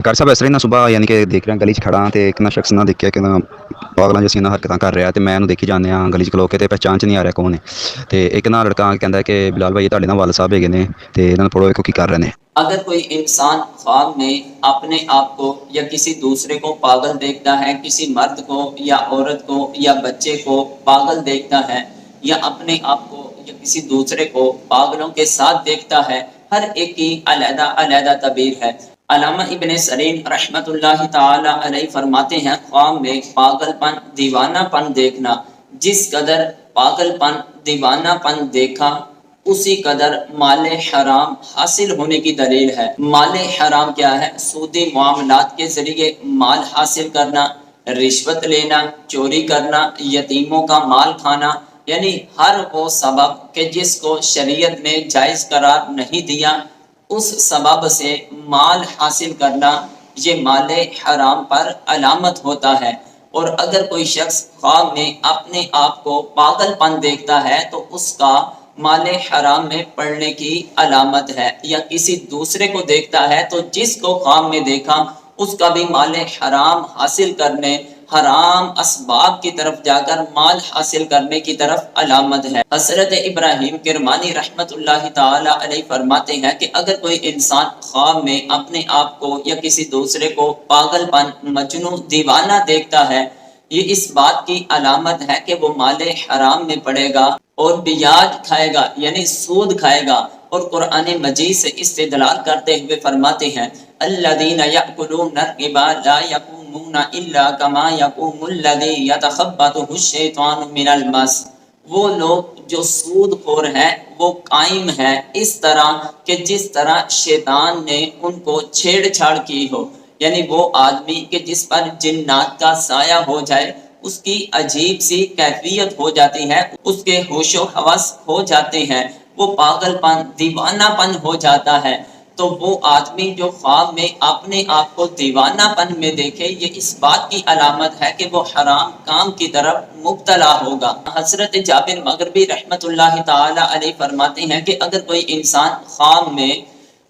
Doctor صاحب ਇਸ ਤਰ੍ਹਾਂ ਹੀ ਨਾ ਸੁਬਾਹ ਯਾਨੀ ਕਿ ਦੇਖ ਰਿਹਾ ਗਲੀ 'ਚ ਖੜਾ ਤੇ ਇੱਕ ਨਾ ਸ਼ਖਸ ਨਾ ਦੇਖਿਆ ਕਿ ਨਾ ਪਾਗਲਾਂ ਜਿਹੀਆਂ ਨਾ ਹਰਕਤਾਂ ਕਰ ਰਿਹਾ ਤੇ ਮੈਂ ਉਹਨੂੰ ਦੇਖੀ ਜਾਂਦੇ ਹਾਂ ਗਲੀ 'ਚ ਖਲੋ ਕੇ ਤੇ ਪਹਿਚਾਣ 'ਚ ਨਹੀਂ ਆ ਰਿਹਾ ਕੌਣ ਹੈ। ਤੇ ਇੱਕ ਨਾ ਲੜਕਾ ਆ ਕੇ ਕਹਿੰਦਾ ਕਿ ਬਿਲਾਲ ਭਾਈ ਤੁਹਾਡੇ ਨਾਲ ਵਾਲ ਸਾਹਿਬ ਹੈਗੇ ਨੇ ਤੇ ਇਹਨਾਂ ਨੂੰ ਪੜ੍ਹੋ ਵੇਖੋ ਕੀ ਕਰ ਰਹੇ ਨੇ। اگر کوئی انسان خواب میں اپنے آپ کو یا کسی دوسرے کو پاگل دیکھتا ہے، کسی مرد کو یا عورت کو یا بچے کو پاگل دیکھتا ہے، یا اپنے آپ کو یا کسی دوسرے کو پاگلوں کے ساتھ دیکھتا ہے، ہر ایک کی علیحدہ علیحدہ تعبیر ہے۔ علامہ ابن سیرین رحمۃ اللہ تعالی علیہ فرماتے ہیں، خواب میں پاگل پن، دیوانہ پن دیکھنا، جس قدر پاگل پن، دیوانہ پن دیکھا اسی قدر مال حرام حاصل ہونے کی دلیل ہے۔ مال حرام کیا ہے؟ سودی معاملات کے ذریعے مال حاصل کرنا، رشوت لینا، چوری کرنا، یتیموں کا مال کھانا، یعنی ہر وہ سبب کہ جس کو شریعت نے جائز قرار نہیں دیا اس سبب سے مال حاصل کرنا، یہ مال حرام پر علامت ہوتا ہے۔ اور اگر کوئی شخص خواب میں اپنے آپ کو پاگل پن دیکھتا ہے تو اس کا مال حرام میں پڑنے کی علامت ہے، یا کسی دوسرے کو دیکھتا ہے تو جس کو خواب میں دیکھا اس کا بھی مال حرام حاصل کرنے، حرام اسباب کی طرف جا کر مال حاصل کرنے کی طرف علامت ہے۔ حضرت ابراہیم کرمانی رحمت اللہ تعالی علیہ فرماتے ہیں کہ اگر کوئی انسان خواب میں اپنے آپ کو یا کسی دوسرے کو پاگل پن، مجنون، دیوانہ دیکھتا ہے، یہ اس بات کی علامت ہے کہ وہ مال حرام میں پڑے گا اور بیاج کھائے گا، یعنی سود کھائے گا۔ اور قرآن مجید سے استدلال کرتے ہوئے فرماتے ہیں، الذین یأکلون الربا لا یقومون الا کما یقوم الذی یتخبطہ الشیطان من المس۔ وہ لوگ جو سود خور ہیں وہ قائم ہیں اس طرح کہ جس طرح شیطان نے ان کو چھیڑ چھاڑ کی ہو، یعنی وہ آدمی کہ جس پر جنات کا سایہ ہو جائے، اس کی عجیب سی کیفیت ہو جاتی ہے، اس کے ہوش و حواس ہو جاتے ہیں، وہ پاگل پن، دیوانہ پن ہو جاتا ہے۔ تو وہ آدمی جو خواب میں اپنے آپ کو دیوانہ پن میں دیکھے، یہ اس بات کی علامت ہے کہ وہ حرام کام کی طرف مبتلا ہوگا۔ حضرت جابر مغربی رحمت اللہ تعالی علیہ فرماتے ہیں کہ اگر کوئی انسان خواب میں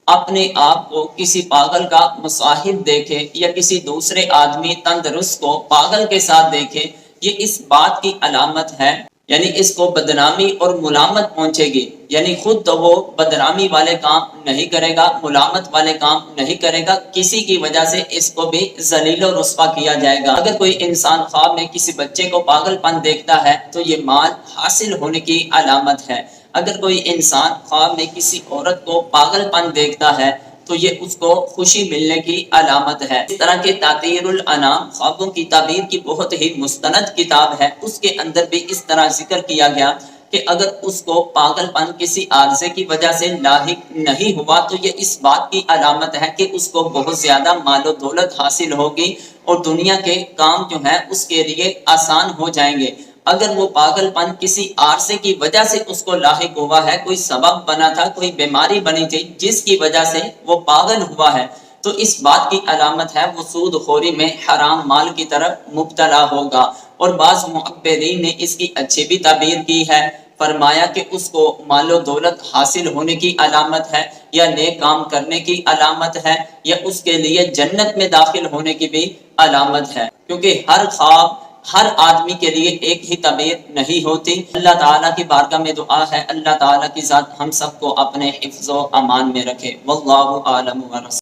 اپنے آپ کو کسی پاگل کا مصاحب دیکھے یا کسی دوسرے آدمی تندرست کو پاگل کے ساتھ دیکھے، یہ اس بات کی علامت ہے، یعنی اس کو بدنامی اور ملامت پہنچے گی، یعنی خود تو وہ بدنامی والے کام نہیں کرے گا، ملامت والے کام نہیں کرے گا، کسی کی وجہ سے اس کو بھی ذلیل و رسوا کیا جائے گا۔ اگر کوئی انسان خواب میں کسی بچے کو پاگل پن دیکھتا ہے تو یہ مال حاصل ہونے کی علامت ہے۔ اگر کوئی انسان خواب میں کسی عورت کو پاگل پن دیکھتا ہے تو یہ اس کو خوشی ملنے کی علامت ہے۔ اس طرح کے تعطیر الانام، خوابوں کی تعبیر کی بہت ہی مستند کتاب ہے، اس کے اندر بھی اس طرح ذکر کیا گیا کہ اگر اس کو پاگل پن کسی عارضے کی وجہ سے لاحق نہیں ہوا تو یہ اس بات کی علامت ہے کہ اس کو بہت زیادہ مال و دولت حاصل ہوگی اور دنیا کے کام جو ہیں اس کے لیے آسان ہو جائیں گے۔ اگر وہ پاگل پن کسی عارضے کی وجہ سے اس کو لاحق ہوا ہے، کوئی سبب بنا تھا، کوئی بیماری بنی تھی جس کی وجہ سے وہ پاگل ہوا ہے، تو اس بات کی علامت ہے وہ سود خوری میں، حرام مال کی طرف مبتلا ہوگا۔ اور بعض معبرین نے اس کی اچھی بھی تعبیر کی ہے، فرمایا کہ اس کو مال و دولت حاصل ہونے کی علامت ہے، یا نیک کام کرنے کی علامت ہے، یا اس کے لیے جنت میں داخل ہونے کی بھی علامت ہے، کیونکہ ہر خواب ہر آدمی کے لیے ایک ہی تعبیر نہیں ہوتی۔ اللہ تعالیٰ کی بارگاہ میں دعا ہے اللہ تعالیٰ کی ذات ہم سب کو اپنے حفظ و امان میں رکھے۔ واللہ اعلم ورسولہ۔